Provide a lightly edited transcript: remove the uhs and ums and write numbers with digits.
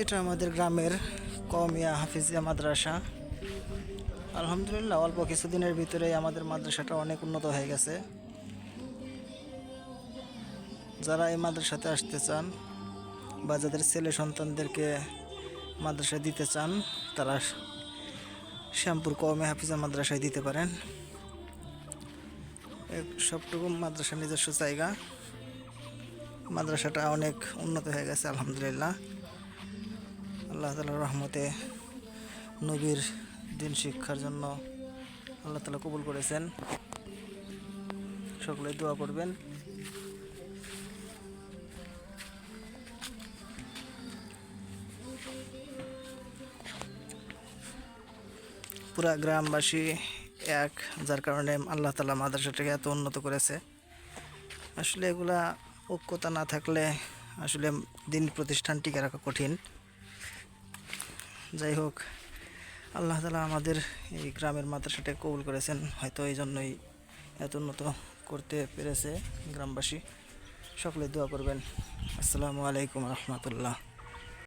এটা আমাদের গ্রামের কওমিয়া হাফিজিয়া মাদ্রাসা। আলহামদুলিল্লাহ, অল্প কিছুদিনের ভিতরেই আমাদের মাদ্রাসাটা অনেক উন্নত হয়ে গেছে। যারা এই মাদ্রাসাতে আসতে চান বা যাদের ছেলে সন্তানদেরকে মাদ্রাসায় দিতে চান, তারা শ্যামপুর কওমি হাফিজা মাদ্রাসায় দিতে পারেন। সবটুকু মাদ্রাসার নিজস্ব জায়গা। মাদ্রাসাটা অনেক উন্নত হয়ে গেছে আলহামদুলিল্লাহ। আল্লাহ তাআলার রহমতে নবীর দিন শিক্ষার জন্য আল্লাহ তাআলা কবুল করেছেন। সকলে দোয়া করবেন। পুরা গ্রামবাসী এক, যার কারণে আল্লাহ তাআলা মাদ্রাসাটাকে এত উন্নত করেছে। আসলে এগুলা ঐক্যতা না থাকলে আসলে দিন প্রতিষ্ঠান টিকে রাখা কঠিন। যাই হোক, আল্লাহ তাআলা আমাদের এই গ্রামের মাদ্রাসাটাকে কবুল করেছেন, হয়তো এই জন্যই এত উন্নত করতে পেরেছে গ্রামবাসী। সকলে দোয়া করবেন। আসসালামু আলাইকুম রহমতুল্লাহ।